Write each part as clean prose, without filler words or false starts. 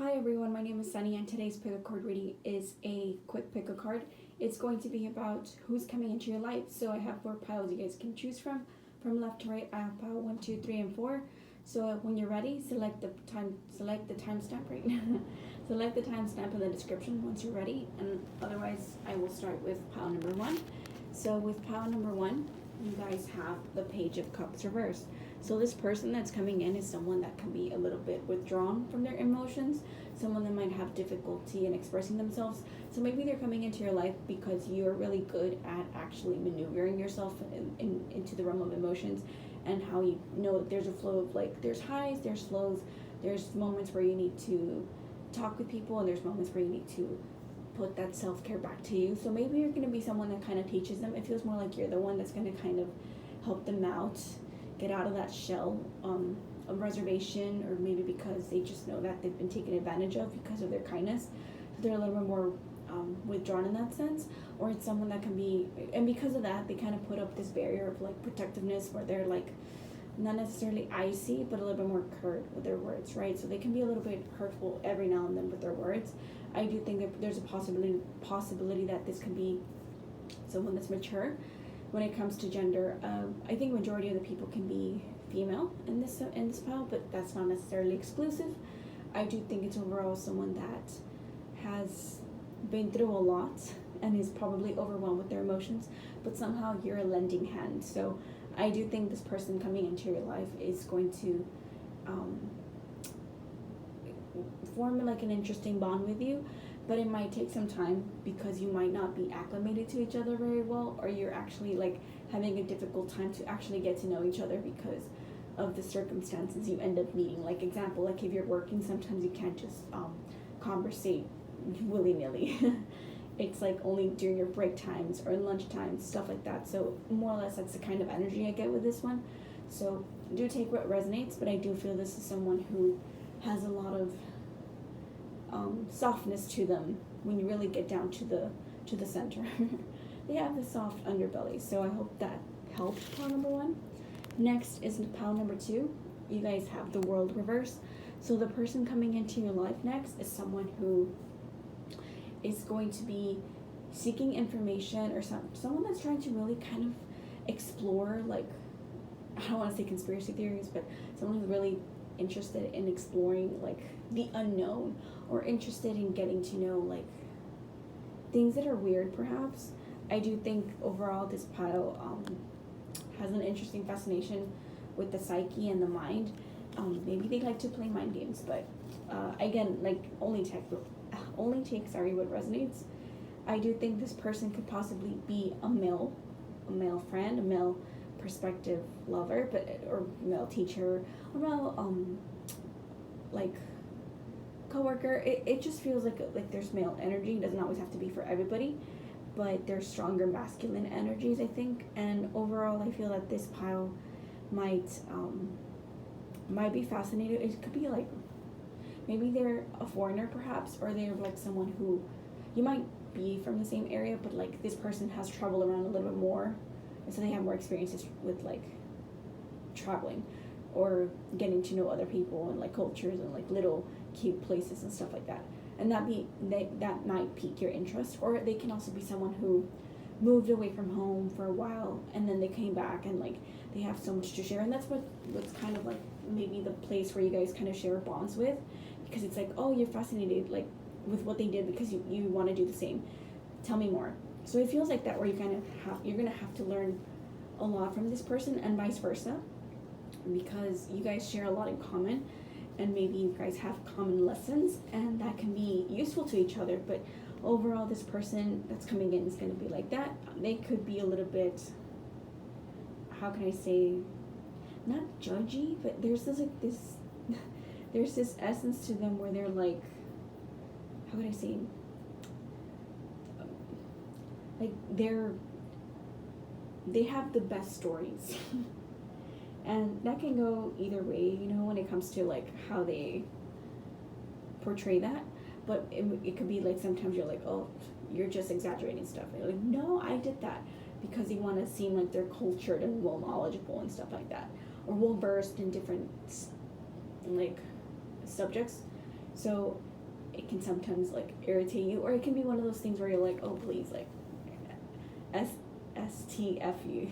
Hi everyone, my name is Sunny and today's pick a card reading is a quick pick a card. It's going to be about who's coming into your life. So I have 4 piles you guys can choose from left to right. I have pile 1, 2, 3, and 4. So when you're ready, select the timestamp right select the timestamp in the description once you're ready, and otherwise I will start with pile number 1. So with pile number 1, you guys have the Page of Cups reversed. So this person that's coming in is someone that can be a little bit withdrawn from their emotions, someone that might have difficulty in expressing themselves. So maybe they're coming into your life because you're really good at actually maneuvering yourself into the realm of emotions, and how you know that there's a flow of, like, there's highs, there's lows, there's moments where you need to talk with people, and there's moments where you need to put that self-care back to you. So maybe you're going to be someone that kind of teaches them. It feels more like you're the one that's going to kind of help them out, get out of that shell of reservation, or maybe because they just know that they've been taken advantage of because of their kindness, so they're a little bit more withdrawn in that sense. Or it's someone that can be, and because of that, they kind of put up this barrier of like protectiveness, where they're like not necessarily icy, but a little bit more curt with their words, right? So they can be a little bit hurtful every now and then with their words. I do think that there's a possibility that this can be someone that's mature when it comes to gender. I think majority of the people can be female in this pile, but that's not necessarily exclusive. I do think it's overall someone that has been through a lot and is probably overwhelmed with their emotions, but somehow you're a lending hand. So I do think this person coming into your life is going to form like an interesting bond with you, but it might take some time because you might not be acclimated to each other very well, or you're actually like having a difficult time to actually get to know each other because of the circumstances you end up meeting. Like example, like if you're working, sometimes you can't just conversate willy-nilly. It's like only during your break times or lunch times, stuff like that. So more or less that's the kind of energy I get with this one. So do take what resonates, but I do feel this is someone who has a lot of softness to them when you really get down to the center. They have the soft underbelly. So I hope that helped pile number 1. Next is pile number 2. You guys have the World reversed. So the person coming into your life next is someone who is going to be seeking information, or someone that's trying to really kind of explore, like, I don't want to say conspiracy theories, but someone who's really interested in exploring like the unknown, or interested in getting to know like things that are weird perhaps. I do think overall this pile has an interesting fascination with the psyche and the mind. Maybe they like to play mind games, but again, like only take what resonates. I do think this person could possibly be a male friend, a male prospective lover, or male teacher, or male like coworker. It just feels like there's male energy. It doesn't always have to be for everybody, but there's stronger masculine energies, I think. And overall, I feel that this pile might be fascinated. It could be like maybe they're a foreigner perhaps, or they're like someone who you might be from the same area, but like this person has traveled around a little bit more, and so they have more experiences with like traveling or getting to know other people and like cultures and like little cute places and stuff like that. And that might pique your interest. Or they can also be someone who moved away from home for a while, and then they came back, and like they have so much to share, and that's what's kind of like maybe the place where you guys kind of share bonds with, because it's like, oh, you're fascinated like with what they did because you want to do the same. Tell me more. So it feels like that, where you're gonna have to learn a lot from this person, and vice versa, because you guys share a lot in common, and maybe you guys have common lessons, and that can be useful to each other. But overall, this person that's coming in is going to be like that. They could be a little bit, how can I say, not judgy, but there's this like this there's this essence to them where they're like, how can I say, like they have the best stories. And that can go either way, when it comes to like how they portray that. But it could be like sometimes you're like, oh, you're just exaggerating stuff. And you're like, no, I did that, because they want to seem like they're cultured and well knowledgeable and stuff like that, or well versed in different like subjects. So it can sometimes like irritate you, or it can be one of those things where you're like, oh please, like STFU.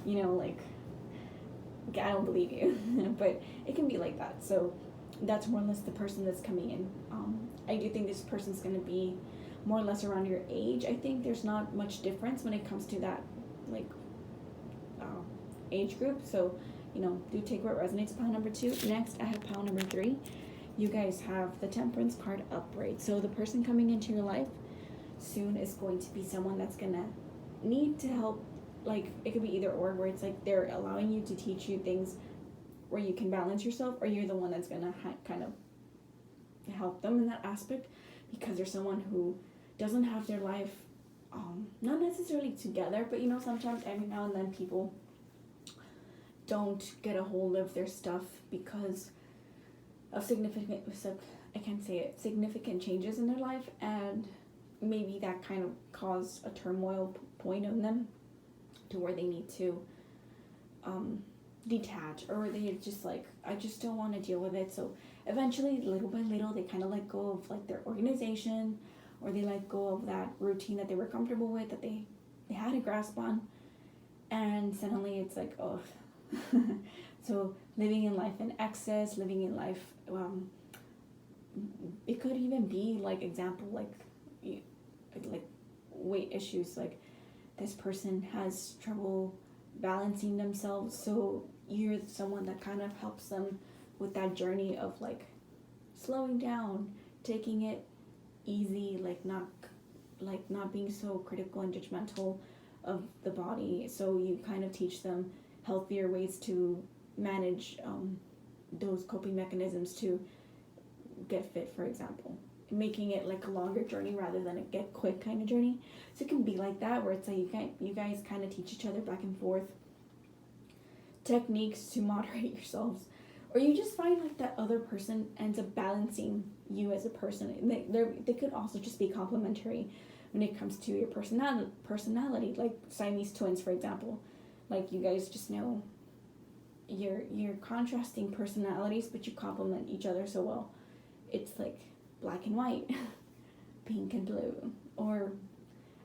You know, like I don't believe you. But it can be like that. So that's more or less the person that's coming in. I do think this person's going to be more or less around your age. I think there's not much difference when it comes to that, like, age group. So, you know, do take what resonates. Pile number 2. Next, I have pile number 3. You guys have the Temperance card upright. So the person coming into your life soon is going to be someone that's going to need to help. Like, it could be either or, where it's like they're allowing you to teach you things where you can balance yourself, or you're the one that's going to kind of help them in that aspect, because there's someone who doesn't have their life not necessarily together, but you know, sometimes every now and then people don't get a hold of their stuff because of significant changes in their life, and maybe that kind of caused a turmoil point in them to where they need to detach, or they just like, I just don't want to deal with it. So eventually, little by little, they kind of let go of like their organization, or they let go of that routine that they were comfortable with, that they had a grasp on, and suddenly it's like, oh. So living in life in excess, living in life, it could even be like example, like weight issues, like this person has trouble balancing themselves, so you're someone that kind of helps them with that journey of like slowing down, taking it easy, like not being so critical and judgmental of the body. So you kind of teach them healthier ways to manage those coping mechanisms to get fit, for example, making it like a longer journey rather than a get quick kind of journey. So it can be like that, where it's like you guys kind of teach each other back and forth techniques to moderate yourselves, or you just find like that other person ends up balancing you as a person. They could also just be complementary when it comes to your personality, like Siamese twins, for example. Like, you guys just know you're contrasting personalities, but you complement each other so well. It's like black and white, pink and blue. Or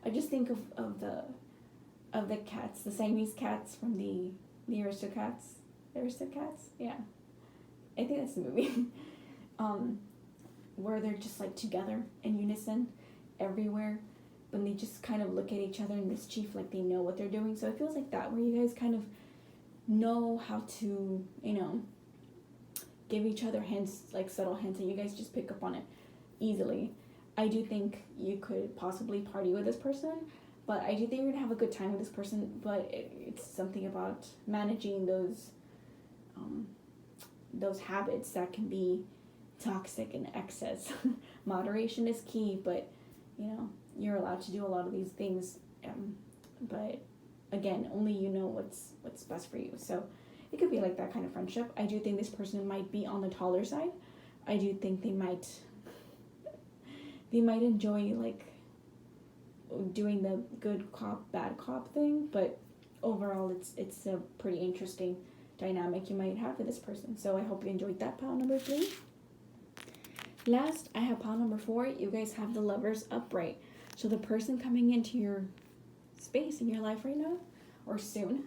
I just think of the cats, the Siamese cats from the Aristocats. Aristocats? Yeah. I think that's the movie. Where they're just like together in unison everywhere, but they just kind of look at each other in mischief, like they know what they're doing. So it feels like that, where you guys kind of know how to, you know, give each other hints, like subtle hints, and you guys just pick up on it easily. I do think you could possibly party with this person, but I do think you're gonna have a good time with this person, but it's something about managing those habits that can be toxic and excess. Moderation is key, but you know, you're allowed to do a lot of these things, but again, only you know what's best for you. So it could be like that kind of friendship. I do think this person might be on the taller side. I do think they might enjoy like doing the good cop, bad cop thing, but overall it's a pretty interesting dynamic you might have with this person. So I hope you enjoyed that, pile number 3. Last, I have pile number 4. You guys have the Lovers upright. So the person coming into your space in your life right now, or soon,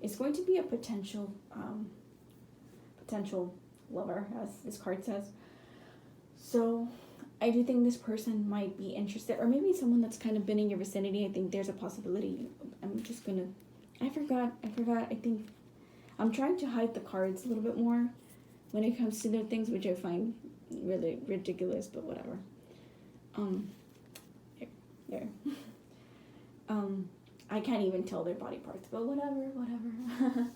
is going to be a potential lover, as this card says. So I do think this person might be interested, or maybe someone that's kind of been in your vicinity. I think there's a possibility. I forgot. I think I'm trying to hide the cards a little bit more when it comes to their things, which I find really ridiculous, but whatever. There. I can't even tell their body parts, but whatever.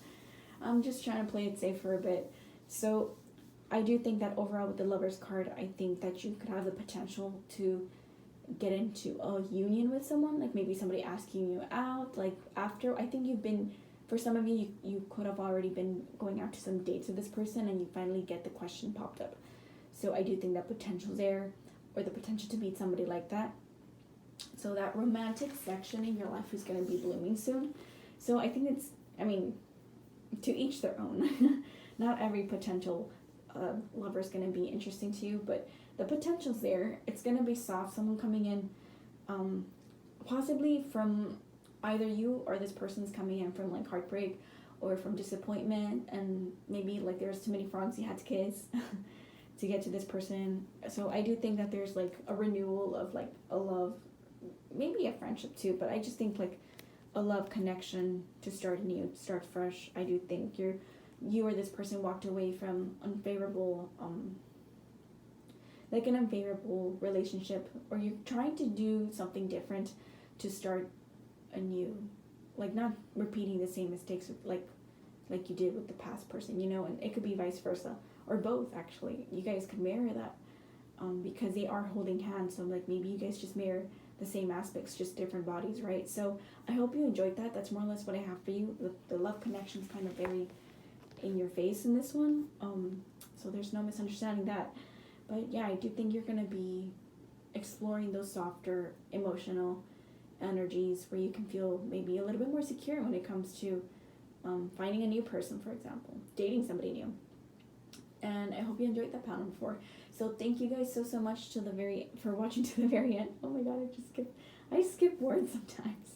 I'm just trying to play it safe for a bit. So I do think that overall with the Lovers card, I think that you could have the potential to get into a union with someone, like maybe somebody asking you out, like after, I think for some of you, you could have already been going out to some dates with this person, and you finally get the question popped up. So I do think that potential's there, or the potential to meet somebody like that. So that romantic section in your life is going to be blooming soon. So I think to each their own. Not every potential lover is going to be interesting to you, but the potential's there. It's going to be soft. Someone coming in, possibly from either you or this person's coming in from like heartbreak or from disappointment, and maybe like there's too many frogs you had to kiss to get to this person. So I do think that there's like a renewal of like a love, maybe a friendship too, but I just think like a love connection to start anew, start fresh. I do think you or this person walked away from unfavorable like an unfavorable relationship, or you're trying to do something different to start anew, like not repeating the same mistakes like you did with the past person, and it could be vice versa, or both actually. You guys could mirror that, because they are holding hands, so like maybe you guys just mirror the same aspects, just different bodies, right? So I hope you enjoyed that. That's more or less what I have for you. The love connection's kind of very in your face in this one, so there's no misunderstanding that. But yeah, I do think you're going to be exploring those softer emotional energies where you can feel maybe a little bit more secure when it comes to finding a new person, for example, dating somebody new. And I hope you enjoyed that panel 4. So thank you guys so much for watching to the very end. Oh my god, I skip words sometimes.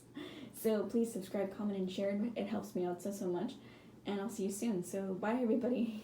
So please subscribe, comment, and share. It helps me out so much. And I'll see you soon. So bye everybody.